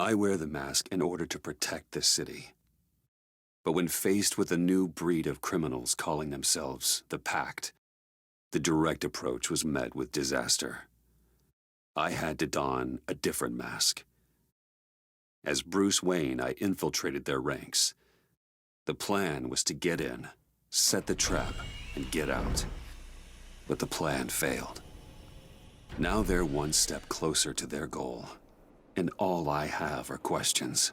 I wear the mask in order to protect this city. But when faced with a new breed of criminals calling themselves the Pact, the direct approach was met with disaster. I had to don a different mask. As Bruce Wayne, I infiltrated their ranks. The plan was to get in, set the trap, and get out. But the plan failed. Now they're one step closer to their goal, and all I have are questions.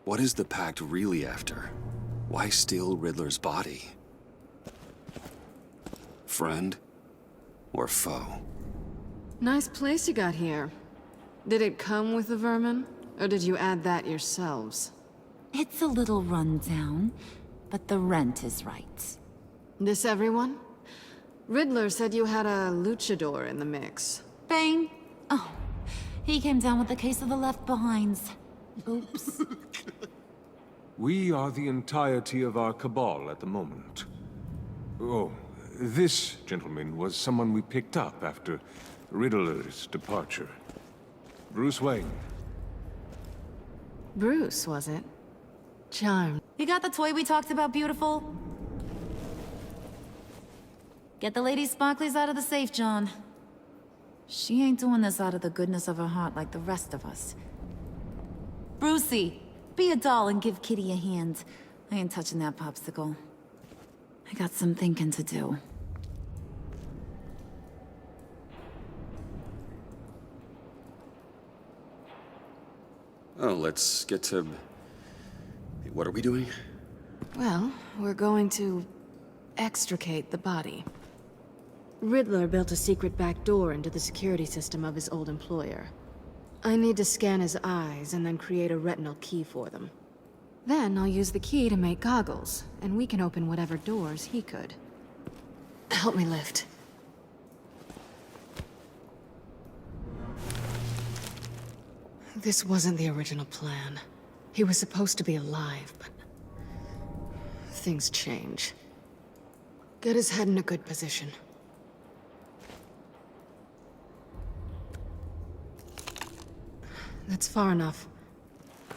What is the Pact really after? Why steal Riddler's body? Friend or foe? Nice place you got here. Did it come with the vermin, or did you add that yourselves? It's a little rundown, but the rent is right. This everyone? Riddler said you had a luchador in the mix. Bane? Oh, he came down with a case of the Left Behinds. Oops. We are the entirety of our cabal at the moment. Oh, this gentleman was someone we picked up after Riddler's departure. Bruce Wayne. Bruce, was it? Charmed. You got the toy we talked about, beautiful? Get the lady sparklies out of the safe, John. She ain't doing this out of the goodness of her heart like the rest of us. Brucey, be a doll and give Kitty a hand. I ain't touching that popsicle. I got some thinking to do. Oh, let's get to... What are we doing? Well, we're going to extricate the body. Riddler built a secret back door into the security system of his old employer. I need to scan his eyes and then create a retinal key for them. Then I'll use the key to make goggles, and we can open whatever doors he could. Help me lift. This wasn't the original plan. He was supposed to be alive, but... things change. Get his head in a good position. That's far enough.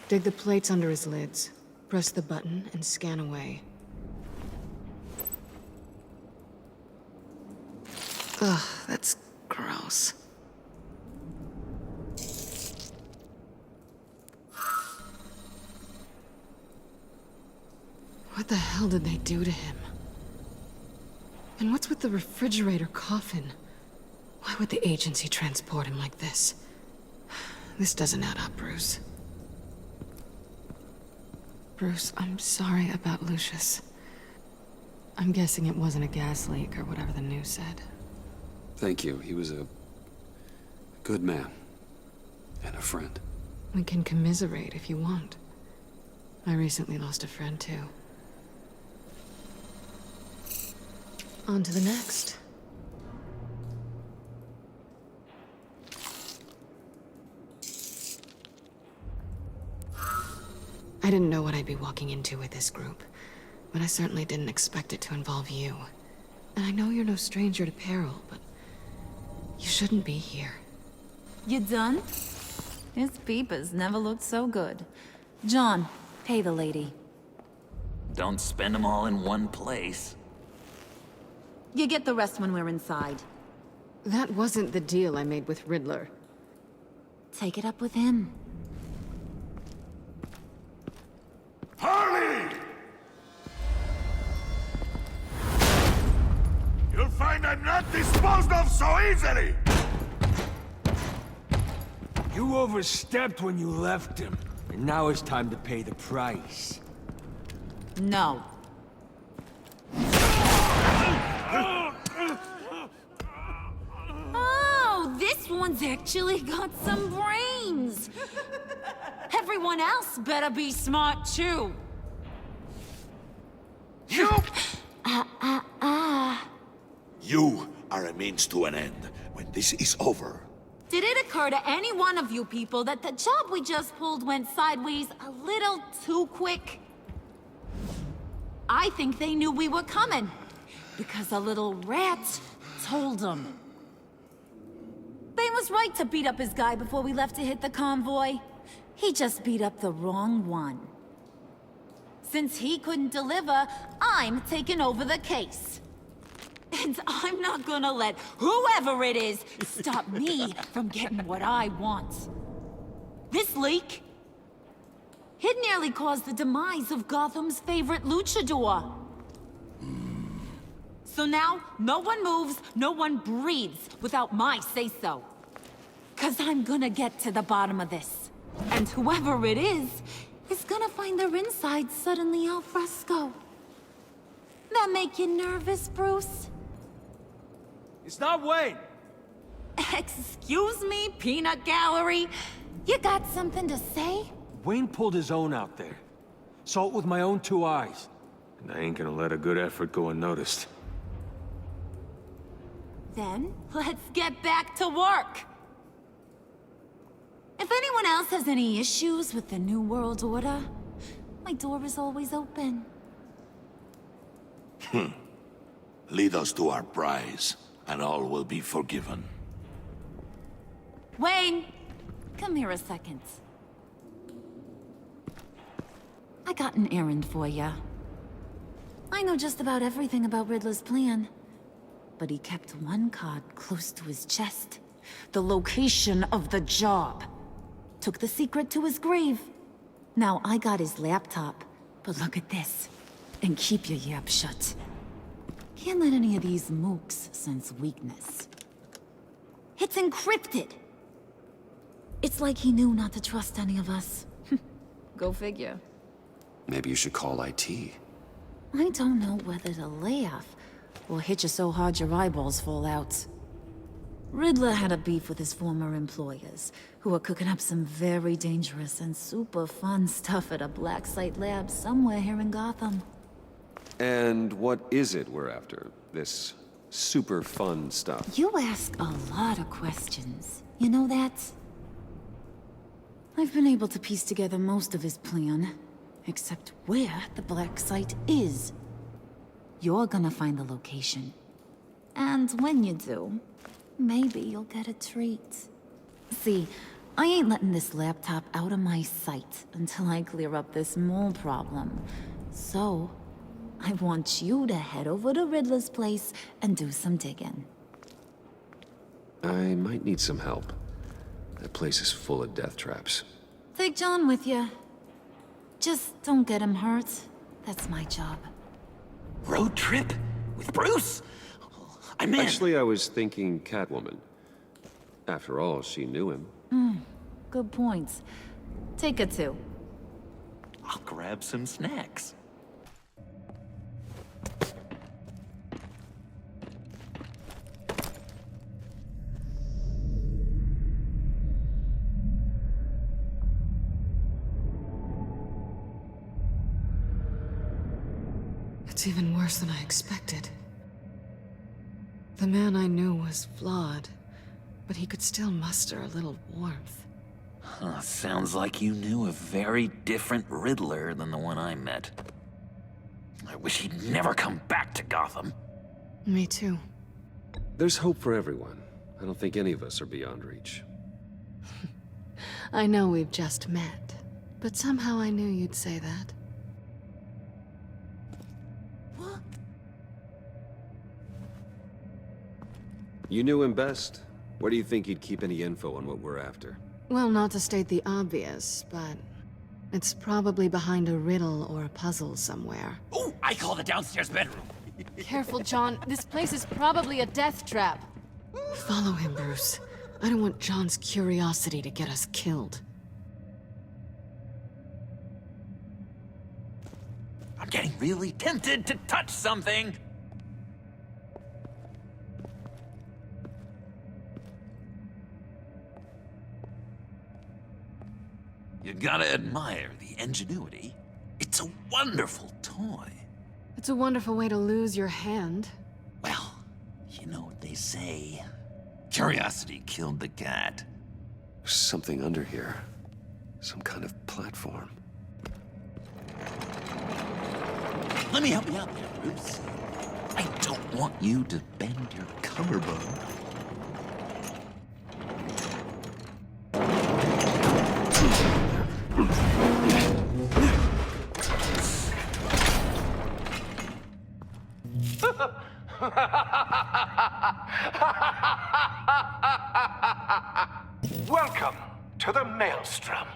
Dig the plates under his lids. Press the button and scan away. Ugh, that's gross. What the hell did they do to him? And what's with the refrigerator coffin? Why would the agency transport him like this? This doesn't add up, Bruce. Bruce, I'm sorry about Lucius. I'm guessing it wasn't a gas leak or whatever the news said. Thank you. He was a good man. And a friend. We can commiserate if you want. I recently lost a friend, too. On to the next. I didn't know what I'd be walking into with this group, but I certainly didn't expect it to involve you. And I know you're no stranger to peril, but you shouldn't be here. You done? His peepers never looked so good. John, pay the lady. Don't spend them all in one place. You get the rest when we're inside. That wasn't the deal I made with Riddler. Take it up with him. Harley! You'll find I'm not disposed of so easily! You overstepped when you left him, and now it's time to pay the price. No. Oh, this one's actually got some brains! Everyone else better be smart, too. You! You are a means to an end when this is over. Did it occur to any one of you people that the job we just pulled went sideways a little too quick? I think they knew we were coming, because a little rat told them. Bane was right to beat up his guy before we left to hit the convoy. He just beat up the wrong one. Since he couldn't deliver, I'm taking over the case. And I'm not gonna let whoever it is stop me from getting what I want. This leak, it nearly caused the demise of Gotham's favorite luchador. So now, no one moves, no one breathes without my say-so. 'Cause I'm gonna get to the bottom of this. And whoever it is gonna find their insides suddenly al fresco. That make you nervous, Bruce? It's not Wayne. Excuse me, peanut gallery? You got something to say? Wayne pulled his own out there. Saw it with my own 2 eyes. And I ain't gonna let a good effort go unnoticed. Then, let's get back to work. If anyone else has any issues with the New World Order, my door is always open. Lead us to our prize, and all will be forgiven. Wayne, come here a second. I got an errand for you. I know just about everything about Riddler's plan, but he kept one card close to his chest. The location of the job. Took the secret to his grave. Now I got his laptop, but look at this. And keep your yap shut. Can't let any of these mooks sense weakness. It's encrypted. It's like he knew not to trust any of us. Go figure. Maybe you should call IT. I don't know whether to laugh or hit you so hard your eyeballs fall out. Riddler had a beef with his former employers, who were cooking up some very dangerous and super fun stuff at a black site lab somewhere here in Gotham. And what is it we're after? This super fun stuff? You ask a lot of questions. You know that? I've been able to piece together most of his plan, except where the black site is. You're gonna find the location. And when you do, maybe you'll get a treat. See, I ain't letting this laptop out of my sight until I clear up this mole problem. So, I want you to head over to Riddler's place and do some digging. I might need some help. That place is full of death traps. Take John with you. Just don't get him hurt. That's my job. Road trip? With Bruce? I'm in. Actually, I was thinking Catwoman. After all, she knew him. Good point. Take it too. I'll grab some snacks. It's even worse than I expected. The man I knew was flawed, but he could still muster a little warmth. Huh, sounds like you knew a very different Riddler than the one I met. I wish he'd never come back to Gotham. Me too. There's hope for everyone. I don't think any of us are beyond reach. I know we've just met, but somehow I knew you'd say that. You knew him best. Where do you think he'd keep any info on what we're after? Well, not to state the obvious, but it's probably behind a riddle or a puzzle somewhere. Oh, I call the downstairs bedroom. Careful, John. This place is probably a death trap. Follow him, Bruce. I don't want John's curiosity to get us killed. I'm getting really tempted to touch something. You gotta admire the ingenuity. It's a wonderful toy. It's a wonderful way to lose your hand. Well, you know what they say. Curiosity killed the cat. There's something under here. Some kind of platform. Let me help you out there, Bruce. I don't want you to bend your collarbone. Welcome to the Maelstrom.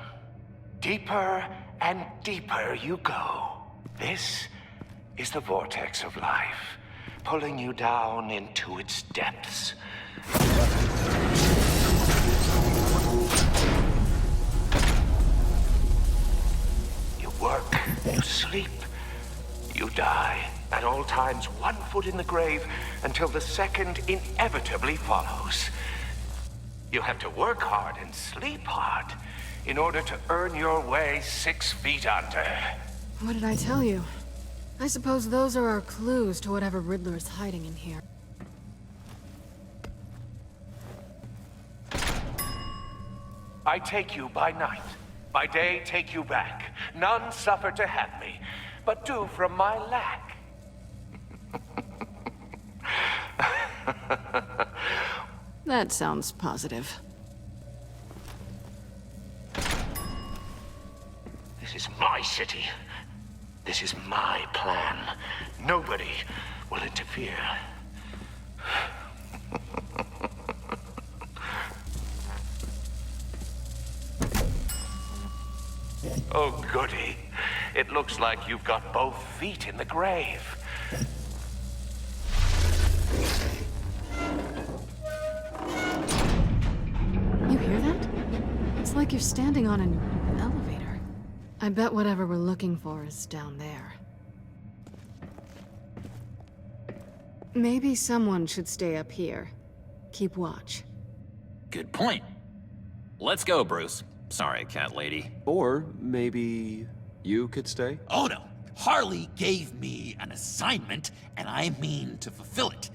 Deeper and deeper you go. This is the vortex of life, pulling you down into its depths. You work, you sleep, you die. At all times, 1 foot in the grave until the second inevitably follows. You have to work hard and sleep hard in order to earn your way 6 feet under. What did I tell you? I suppose those are our clues to whatever Riddler is hiding in here. I take you by night. By day, take you back. None suffer to have me, but do from my lack. That sounds positive. This is my city. This is my plan. Nobody will interfere. Oh, goody. It looks like you've got both feet in the grave. You hear that? It's like you're standing on an elevator. I bet whatever we're looking for is down there. Maybe someone should stay up here. Keep watch. Good point. Let's go, Bruce. Sorry, cat lady. Or maybe you could stay? Oh no, Harley gave me an assignment, and I mean to fulfill it.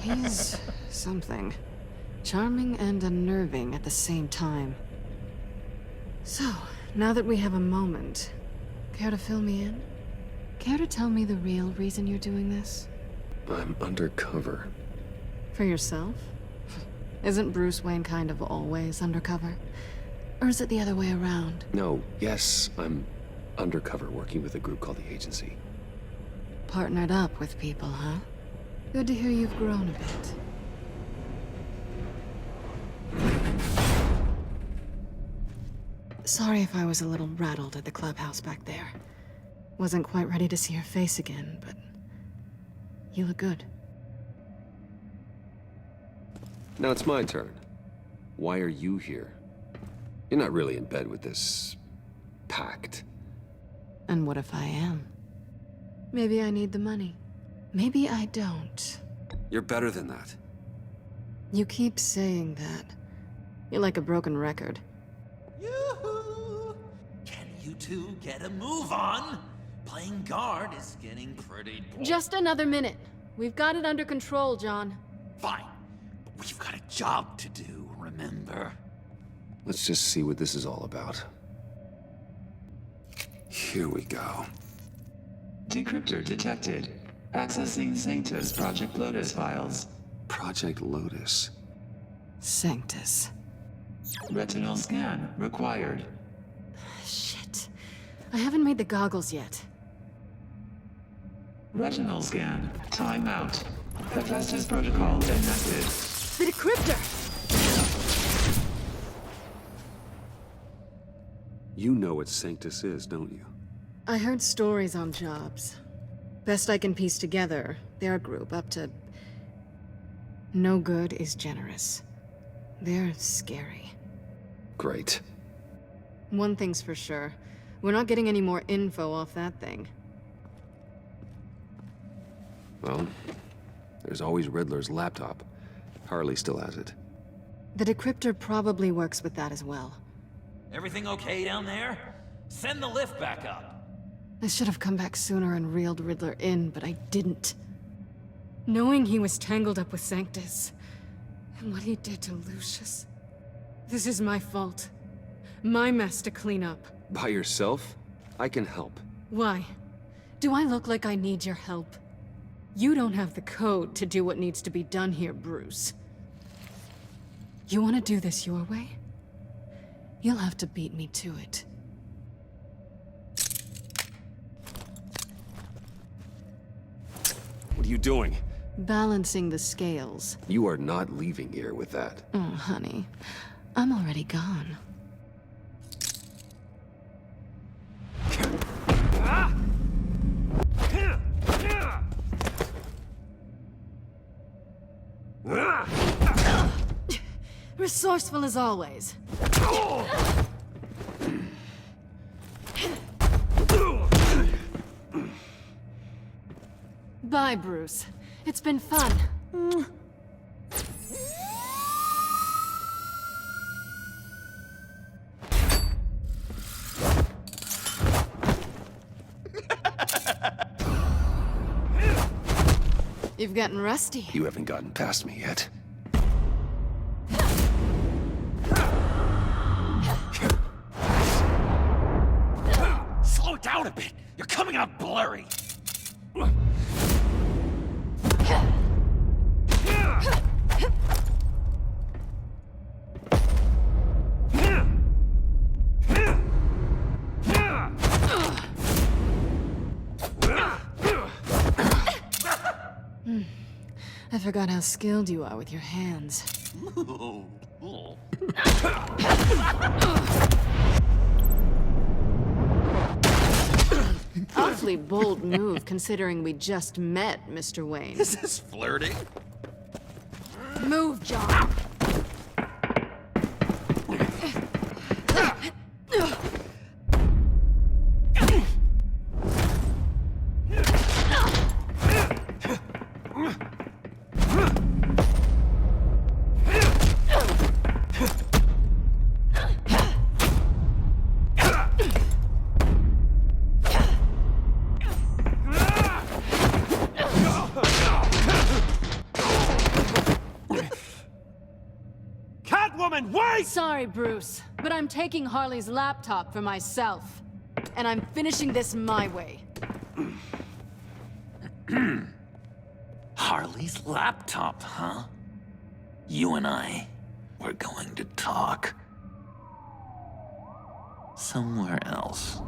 He's something. Charming and unnerving at the same time. So, now that we have a moment, care to fill me in? Care to tell me the real reason you're doing this? I'm undercover. For yourself? Isn't Bruce Wayne kind of always undercover? Or is it the other way around? No, yes, I'm undercover working with a group called the Agency. Partnered up with people, huh? Good to hear you've grown a bit. Sorry if I was a little rattled at the clubhouse back there. Wasn't quite ready to see your face again, but you look good. Now it's my turn. Why are you here? You're not really in bed with this pact. And what if I am? Maybe I need the money. Maybe I don't. You're better than that. You keep saying that. You're like a broken record. Yoo-hoo! Can you two get a move on? Playing guard is getting pretty boring. Just another minute. We've got it under control, John. Fine, but we've got a job to do, remember? Let's just see what this is all about. Here we go. Decryptor detected. Accessing Sanctus Project Lotus files. Project Lotus. Sanctus. Retinal scan required. Shit. I haven't made the goggles yet. Retinal scan. Timeout. Hephaestus protocol enacted. The decryptor! You know what Sanctus is, don't you? I heard stories on jobs. Best I can piece together, their group up to... No good is generous. They're scary. Great. One thing's for sure. We're not getting any more info off that thing. Well, there's always Riddler's laptop. Harley still has it. The decryptor probably works with that as well. Everything okay down there? Send the lift back up. I should have come back sooner and reeled Riddler in, but I didn't. Knowing he was tangled up with Sanctus, and what he did to Lucius. This is my fault. My mess to clean up. By yourself? I can help. Why? Do I look like I need your help? You don't have the code to do what needs to be done here, Bruce. You want to do this your way? You'll have to beat me to it. What are you doing? Balancing the scales. You are not leaving here with that. Oh, honey. I'm already gone. Resourceful as always. Bye, Bruce. It's been fun. You've gotten rusty. You haven't gotten past me yet. Slow it down a bit. You're coming out blurry. I forgot how skilled you are with your hands. Awfully bold move, considering we just met, Mr. Wayne. Is this flirting? Move, John! Catwoman, wait! Sorry, Bruce, but I'm taking Harley's laptop for myself. And I'm finishing this my way. Harley's laptop, huh? You and I, we're going to talk. Somewhere else.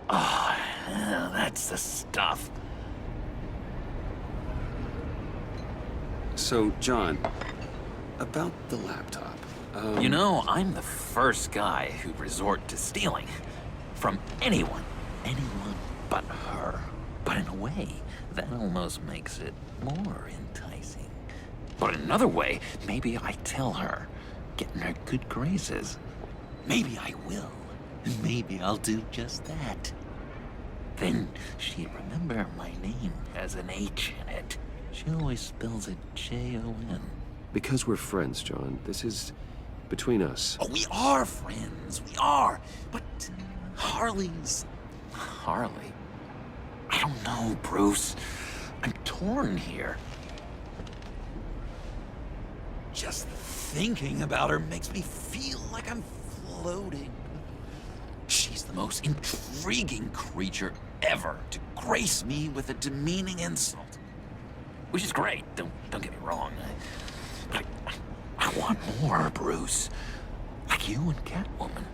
Oh, yeah, that's the stuff. So, John, about the laptop. You know, I'm the first guy who'd resort to stealing. From anyone. Anyone but her. But in a way, that almost makes it more enticing. But in another way, maybe I tell her, get in her good graces. Maybe I will. And maybe I'll do just that. Then she'd remember my name has an H in it. She always spells it J-O-N. Because we're friends, John. This is between us. Oh, we are friends. We are. But Harley's... Harley? I don't know, Bruce. I'm torn here. Just thinking about her makes me feel like I'm floating. She's the most intriguing creature ever to grace me with a demeaning insult. Which is great, don't get me wrong. But I want more, Bruce. Like you and Catwoman.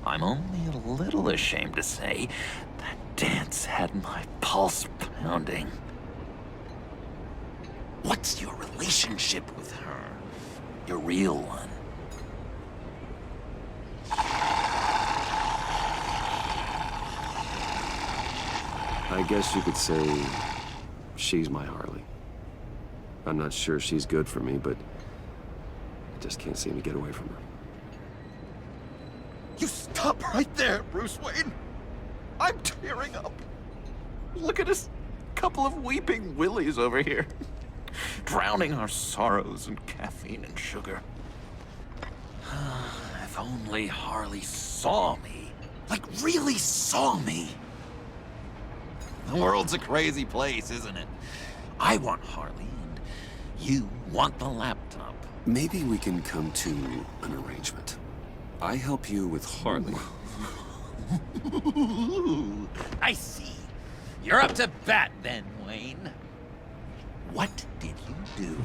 I'm only a little ashamed to say that dance had my pulse pounding. What's your relationship with her? Your real one? I guess you could say she's my Harley. I'm not sure she's good for me, but I just can't seem to get away from her. You stop right there, Bruce Wayne. I'm tearing up. Look at us, couple of weeping willies over here. Drowning our sorrows in caffeine and sugar. If only Harley saw me. Like, really saw me. The world's a crazy place, isn't it? I want Harley, and you want the laptop. Maybe we can come to an arrangement. I help you with Harley. I see. You're up to bat then, Wayne. What did you do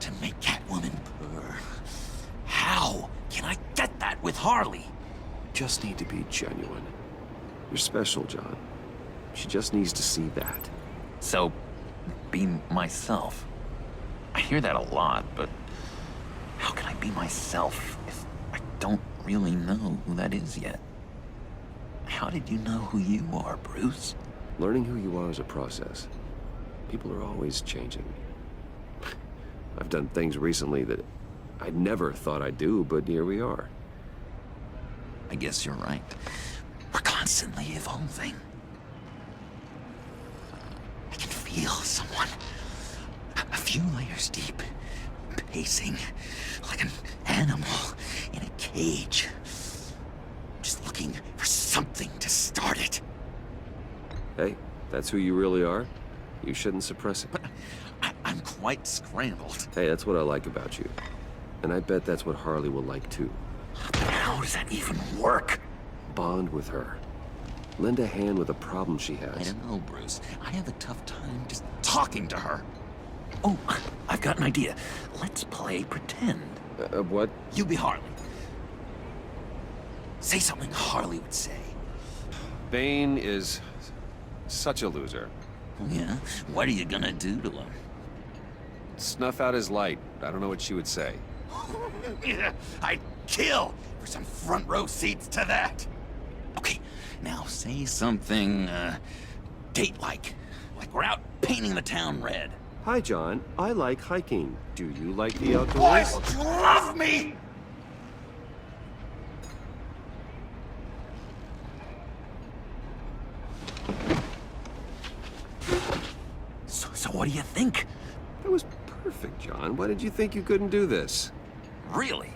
to make Catwoman purr? with Harley. Just need to be genuine. You're special, John. She just needs to see that. So, be myself. I hear that a lot, but how can I be myself if I don't really know who that is yet? How did you know who you are, Bruce? Learning who you are is a process. People are always changing. I've done things recently that I never thought I'd do, but here we are. I guess you're right. We're constantly evolving. I can feel someone a few layers deep, pacing like an animal in a cage. Just looking for something to start it. Hey, that's who you really are. You shouldn't suppress it. But I'm quite scrambled. Hey, that's what I like about you. And I bet that's what Harley will like too. But how does that even work? Bond with her. Lend a hand with a problem she I has. don't know, Bruce. I have a tough time just talking to her. Oh, I've got an idea. Let's play pretend. What? You be Harley. Say something Harley would say. Bane is such a loser. Yeah? What are you gonna do to him? Snuff out his light. I don't know what she would say. I'd kill for some front row seats to that. Okay, now say something, date-like. Like we're out painting the town red. Hi, John. I like hiking. Do you like the outdoors? Why don't you love me? So what do you think? That was perfect, John. Why did you think you couldn't do this? Really?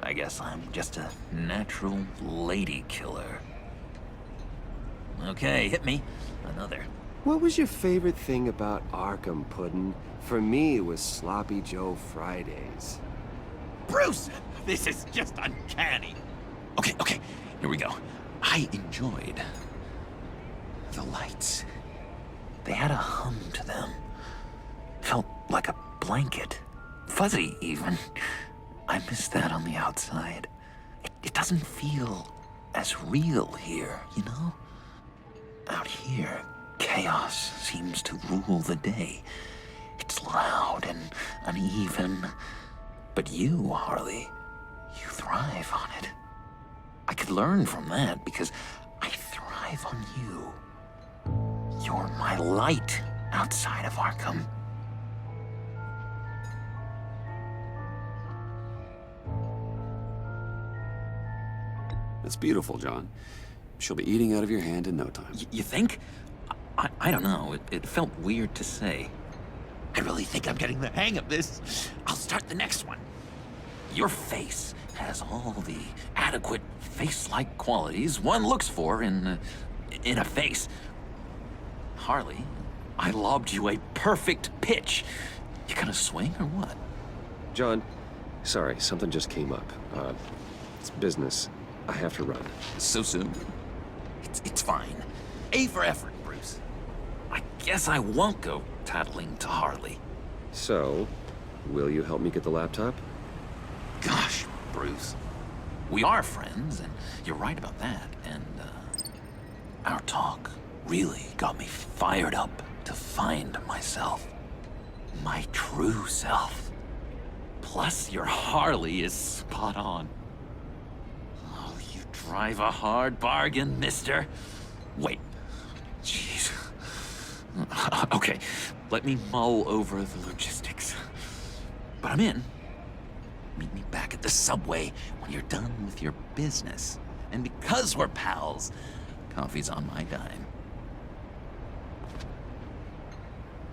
I guess I'm just a natural lady killer. Okay, hit me. Another. What was your favorite thing about Arkham, Puddin'? For me, it was Sloppy Joe Fridays. Bruce! This is just uncanny. Okay, here we go. I enjoyed the lights. They had a hum to them. Felt like a blanket. Fuzzy, even. I miss that on the outside. It doesn't feel as real here, you know? Out here, chaos seems to rule the day. It's loud and uneven. But you, Harley, you thrive on it. I could learn from that because I thrive on you. You're my light outside of Arkham. That's beautiful, John. She'll be eating out of your hand in no time. You think? I don't know. It felt weird to say. I really think I'm getting the hang of this. I'll start the next one. Your face has all the adequate face-like qualities one looks for in a face. Harley, I lobbed you a perfect pitch. You gonna swing or what? John, sorry, something just came up. It's business. I have to run. So soon? It's fine. A for effort, Bruce. I guess I won't go tattling to Harley. So, will you help me get the laptop? Gosh, Bruce. We are friends, and you're right about that. And, our talk really got me fired up to find myself. My true self. Plus, your Harley is spot on. Oh, you drive a hard bargain, mister. Wait. Jeez. Okay, let me mull over the logistics. But I'm in. Meet me back at the subway when you're done with your business. And because we're pals, coffee's on my dime.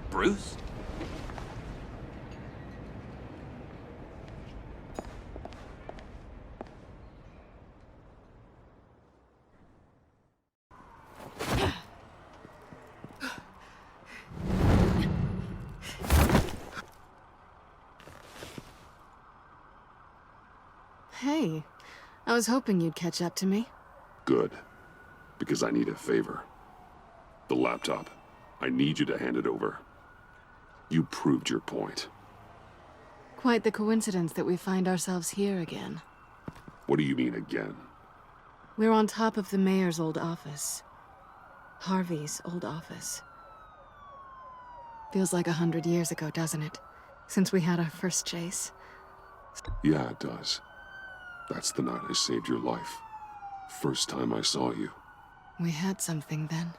Bruce? Hey, I was hoping you'd catch up to me. Good. Because I need a favor. The laptop. I need you to hand it over. You proved your point. Quite the coincidence that we find ourselves here again. What do you mean again? We're on top of the mayor's old office. Harvey's old office. Feels like 100 years ago, doesn't it? Since we had our first chase. Yeah, it does. That's the night I saved your life. First time I saw you. We had something then.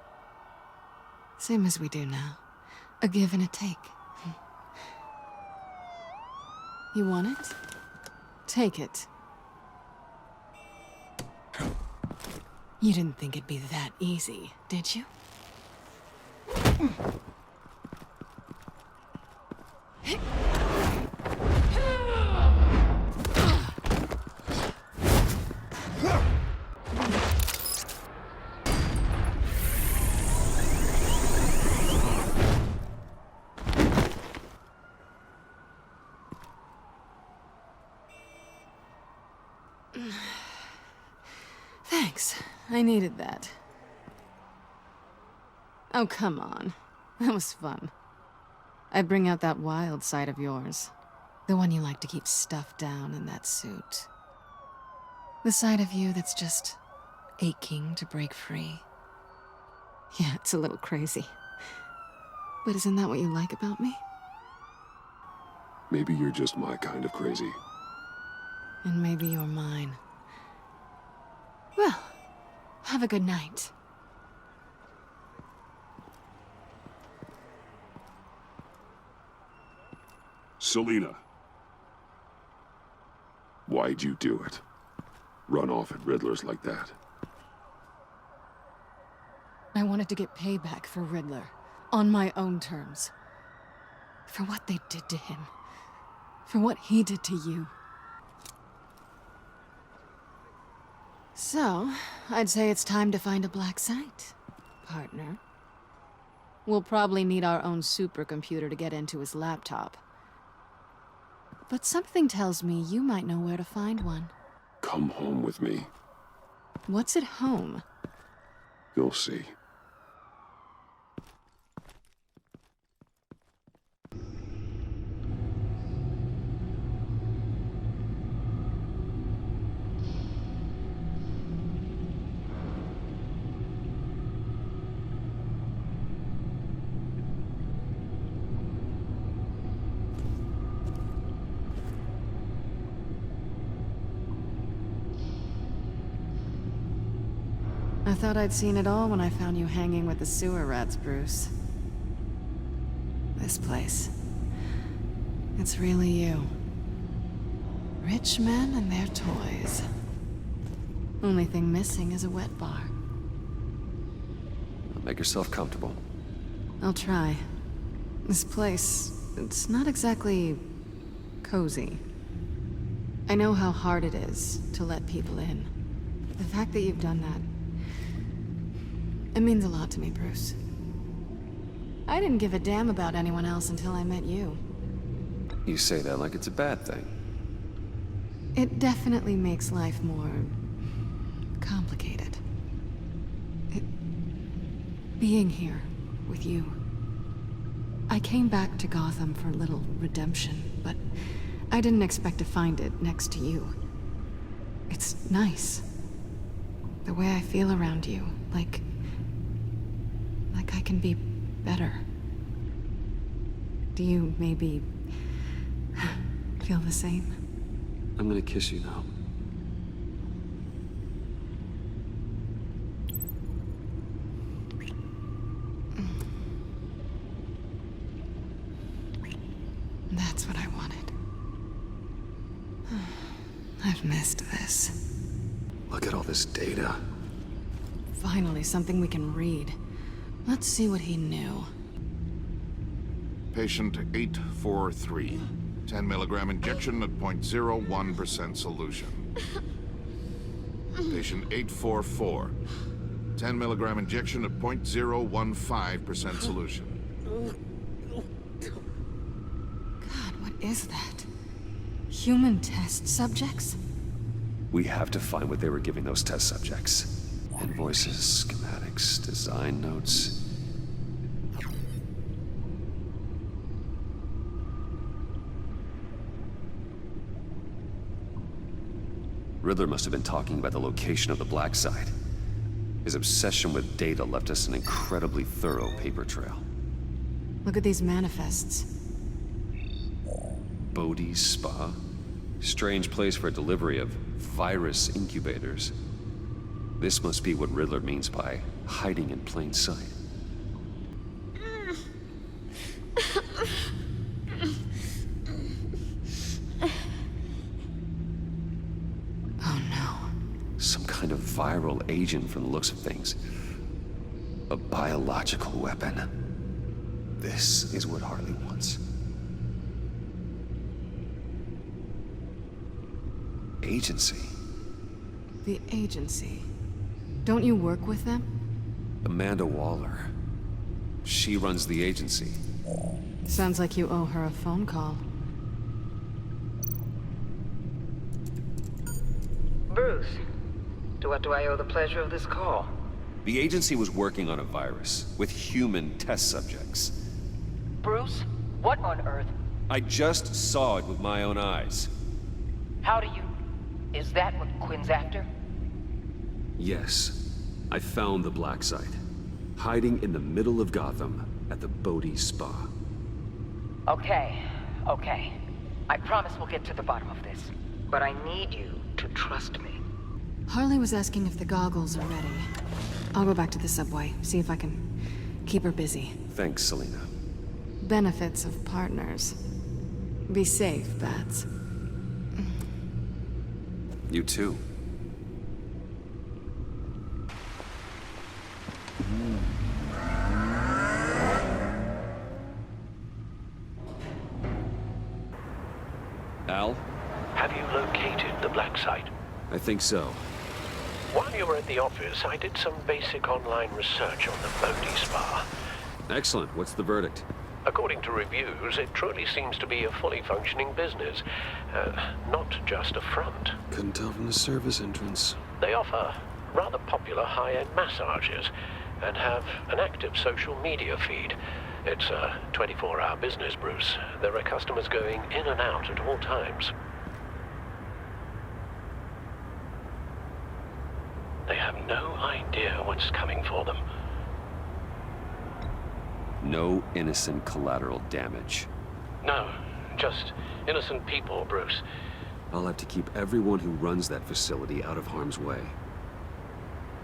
Same as we do now. A give and a take. You want it? Take it. You didn't think it'd be that easy, did you? Thanks. I needed that. Oh, come on. That was fun. I'd bring out that wild side of yours. The one you like to keep stuffed down in that suit. The side of you that's just aching to break free. Yeah, it's a little crazy. But isn't that what you like about me? Maybe you're just my kind of crazy. And maybe you're mine. Well, have a good night. Selina. Why'd you do it? Run off at Riddlers like that? I wanted to get payback for Riddler. On my own terms. For what they did to him. For what he did to you. So, I'd say it's time to find a black site, partner. We'll probably need our own supercomputer to get into his laptop. But something tells me you might know where to find one. Come home with me. What's at home? You'll see. I thought I'd seen it all when I found you hanging with the sewer rats, Bruce. This place. It's really you. Rich men and their toys. Only thing missing is a wet bar. Make yourself comfortable. I'll try. This place, it's not exactly cozy. I know how hard it is to let people in. The fact that you've done that, it means a lot to me, Bruce. I didn't give a damn about anyone else until I met you. You say that like it's a bad thing. It definitely makes life more complicated. Being here with you. I came back to Gotham for a little redemption, but I didn't expect to find it next to you. It's nice. The way I feel around you, like I can be better. Do you maybe feel the same? I'm gonna kiss you now. That's what I wanted. I've missed this. Look at all this data. Finally, something we can read. Let's see what he knew. Patient 843. 10 milligram injection at 0.01% solution. Patient 844. 10 milligram injection at 0.015% solution. God, what is that? Human test subjects? We have to find what they were giving those test subjects. Invoices, schematics, design notes. Riddler must have been talking about the location of the Black Site. His obsession with data left us an incredibly thorough paper trail. Look at these manifests. Bodhi's Spa? Strange place for a delivery of virus incubators. This must be what Riddler means by hiding in plain sight. Oh no. Some kind of viral agent from the looks of things. A biological weapon. This is what Harley wants. Agency. The agency. Don't you work with them? Amanda Waller. She runs the agency. Sounds like you owe her a phone call. Bruce, to what do I owe the pleasure of this call? The agency was working on a virus with human test subjects. Bruce, what on earth? I just saw it with my own eyes. How do you... Is that what Quinn's after? Yes. I found the Black Site. Hiding in the middle of Gotham at the Bodhi Spa. Okay. I promise we'll get to the bottom of this. But I need you to trust me. Harley was asking if the goggles are ready. I'll go back to the subway, see if I can keep her busy. Thanks, Selina. Benefits of partners. Be safe, Bats. You too. Al? Have you located the Black Site? I think so. While you were at the office, I did some basic online research on the Bodhi Spa. Excellent. What's the verdict? According to reviews, it truly seems to be a fully functioning business, not just a front. Couldn't tell from the service entrance. They offer rather popular high-end massages and have an active social media feed. It's a 24-hour business, Bruce. There are customers going in and out at all times. They have no idea what's coming for them. No innocent collateral damage. No, just innocent people, Bruce. I'll have to keep everyone who runs that facility out of harm's way.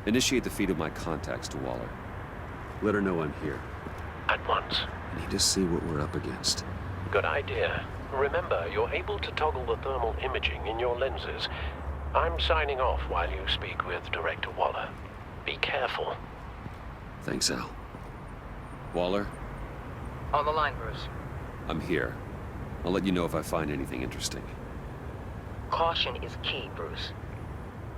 Initiate the feed of my contacts to Waller. Let her know I'm here. At once. I need to see what we're up against. Good idea. Remember, you're able to toggle the thermal imaging in your lenses. I'm signing off while you speak with Director Waller. Be careful. Thanks, Al. Waller? On the line, Bruce. I'm here. I'll let you know if I find anything interesting. Caution is key, Bruce.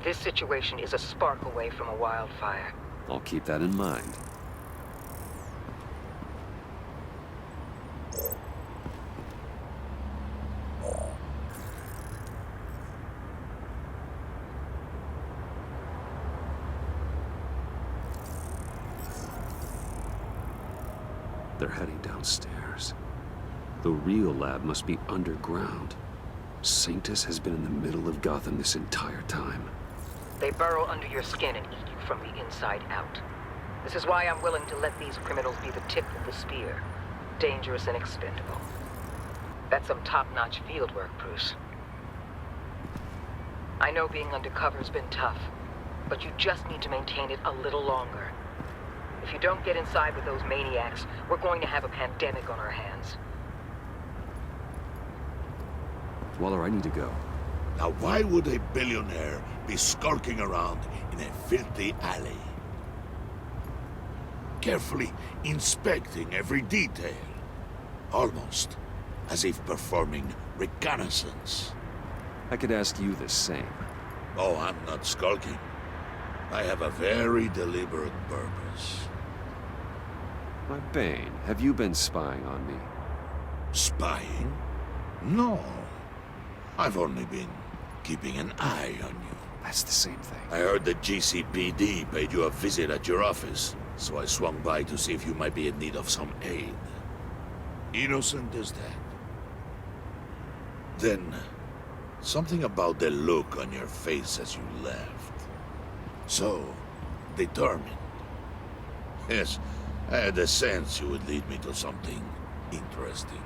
This situation is a spark away from a wildfire. I'll keep that in mind. They're heading downstairs. The real lab must be underground. Sanctus has been in the middle of Gotham this entire time. They burrow under your skin and eat you from the inside out. This is why I'm willing to let these criminals be the tip of the spear. Dangerous and expendable. That's some top-notch field work, Bruce. I know being undercover's been tough, but you just need to maintain it a little longer. If you don't get inside with those maniacs, we're going to have a pandemic on our hands. Waller, I need to go. Now why would a billionaire be skulking around in a filthy alley? Carefully inspecting every detail. Almost as if performing reconnaissance. I could ask you the same. Oh, I'm not skulking. I have a very deliberate purpose. My Bane, have you been spying on me? Spying? No. I've only been keeping an eye on you. That's the same thing. I heard the GCPD paid you a visit at your office, so I swung by to see if you might be in need of some aid. Innocent as that. Then, Something about the look on your face as you left. So, determined. Yes, I had a sense you would lead me to something interesting.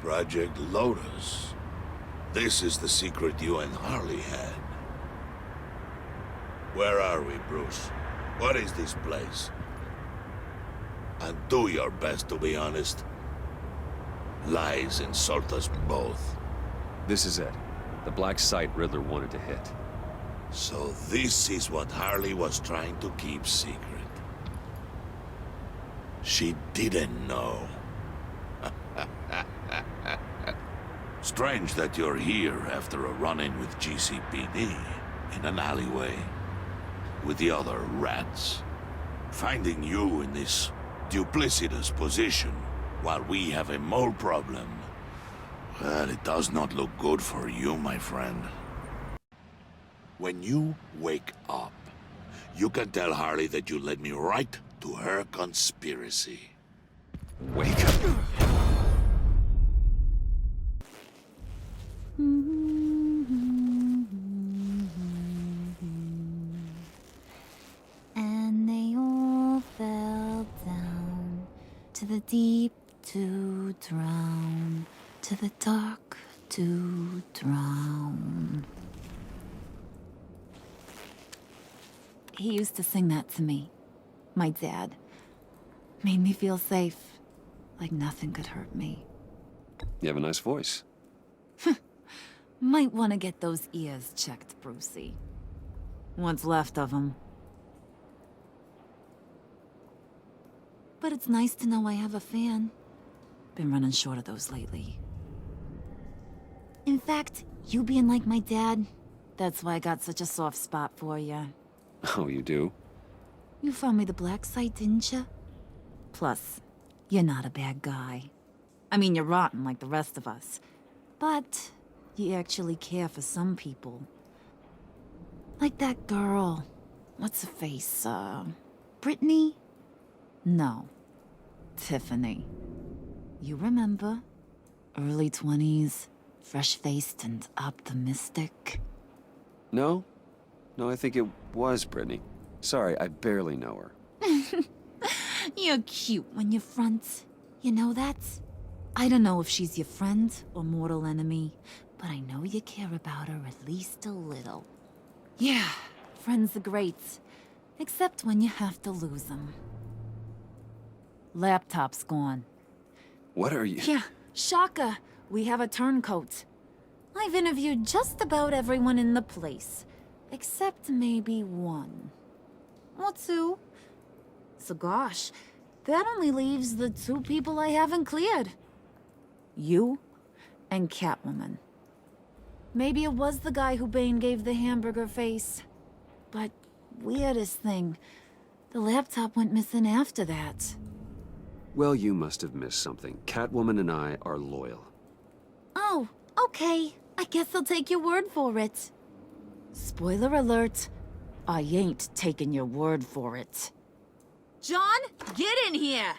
Project Lotus. This is the secret you and Harley had. Where are we, Bruce? What is this place? And do your best to be honest. Lies insult us both. This is it. The black site Riddler wanted to hit. So this is what Harley was trying to keep secret. She didn't know. Strange that you're here after a run-in with GCPD in an alleyway with the other rats. Finding you in this duplicitous position while we have a mole problem. Well, it does not look good for you, my friend. When you wake up, you can tell Harley that you led me right to her conspiracy. Wake up. And they all fell down to the deep to drown, to the dark to drown. He used to sing that to me. My dad. Made me feel safe. Like nothing could hurt me. You have a nice voice. Might want to get those ears checked, Brucey. What's left of them. But it's nice to know I have a fan. Been running short of those lately. In fact, you being like my dad, that's why I got such a soft spot for you. Oh, you do? You found me the black site, didn't you? Plus, you're not a bad guy. I mean, you're rotten like the rest of us. But you actually care for some people. Like that girl. What's her face? Brittany? No. Tiffany. You remember? Early 20s, fresh-faced and optimistic. No? No, I think it was Brittany. Sorry, I barely know her. You're cute when you front. You know that? I don't know if she's your friend or mortal enemy, but I know you care about her at least a little. Yeah, friends are great. Except when you have to lose them. Laptop's gone. What are you... Yeah, shocker. We have a turncoat. I've interviewed just about everyone in the place. Except maybe one. Or two. So gosh, that only leaves the two people I haven't cleared. You and Catwoman. Maybe it was the guy who Bane gave the hamburger face. But weirdest thing, the laptop went missing after that. Well, you must have missed something. Catwoman and I are loyal. Oh, okay. I guess I'll take your word for it. Spoiler alert, I ain't taking your word for it. John, get in here!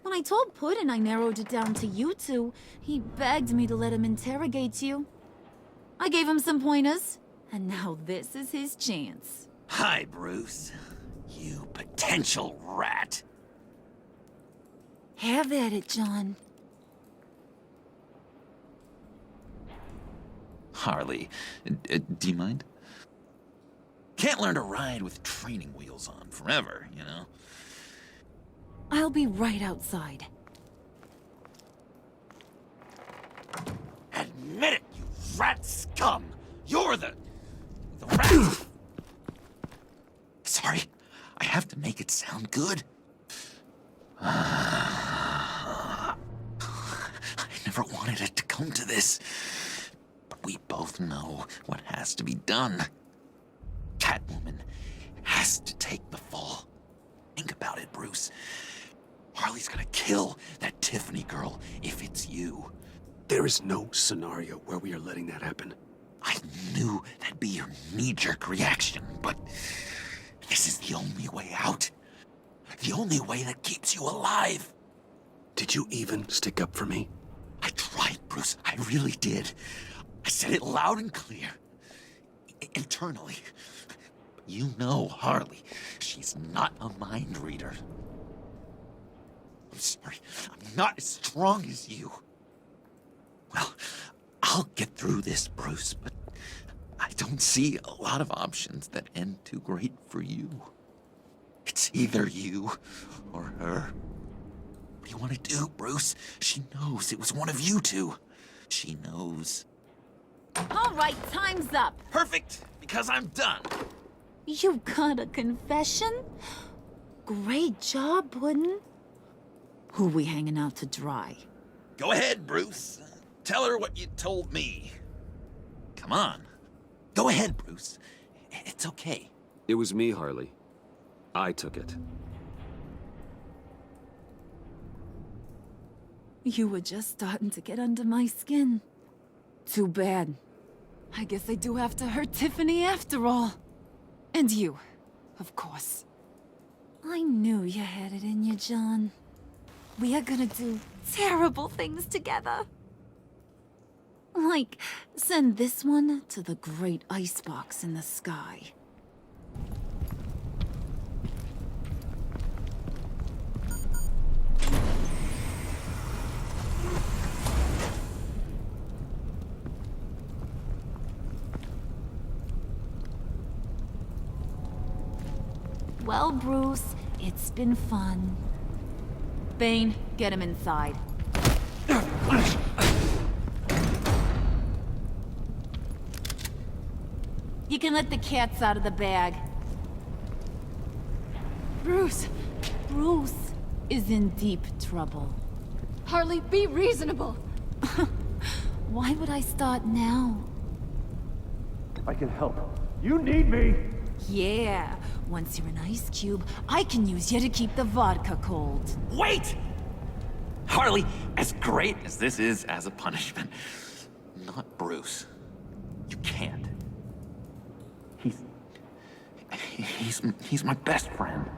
When I told Puddin' I narrowed it down to you two, he begged me to let him interrogate you. I gave him some pointers, and now this is his chance. Hi, Bruce. You potential rat. Have at it, John. Harley, do you mind? Can't learn to ride with training wheels on forever, you know? I'll be right outside. Admit it, you rat scum! You're the rat! Sorry, I have to make it sound good. I never wanted it to come to this. But we both know what has to be done. Catwoman has to take the fall. Think about it, Bruce. Harley's gonna kill that Tiffany girl if it's you. There is no scenario where we are letting that happen. I knew that'd be your knee-jerk reaction, but this is the only way out. The only way that keeps you alive. Did you even stick up for me? I tried Bruce, I really did. I said it loud and clear. Internally. You know Harley. She's not a mind reader. I'm sorry. I'm not as strong as you. Well, I'll get through this, Bruce, but I don't see a lot of options that end too great for you. It's either you or her. What do you want to do, Bruce? She knows it was one of you two. She knows. All right, time's up. Perfect, because I'm done. You got a confession? Great job, Puddin'. Who we hanging out to dry? Go ahead, Bruce. Tell her what you told me. Come on. Go ahead, Bruce. It's okay. It was me, Harley. I took it. You were just starting to get under my skin. Too bad. I guess I do have to hurt Tiffany after all. And you, of course. I knew you had it in you, John. We are gonna do terrible things together. Like, send this one to the great icebox in the sky. Well, Bruce, it's been fun. Bane, get him inside. You can let the cats out of the bag. Bruce! Bruce is in deep trouble. Harley, be reasonable! Why would I start now? I can help. You need me! Yeah, once you're an ice cube, I can use you to keep the vodka cold. Wait! Harley, as great as this is as a punishment, Not Bruce. You can't. he's my best friend.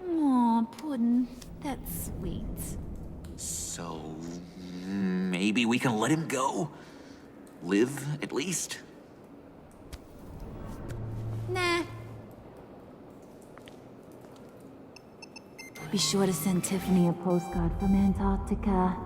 Aw, Puddin', that's sweet. So, maybe we can let him go? Live, at least? Nah. Be sure to send Tiffany a postcard from Antarctica.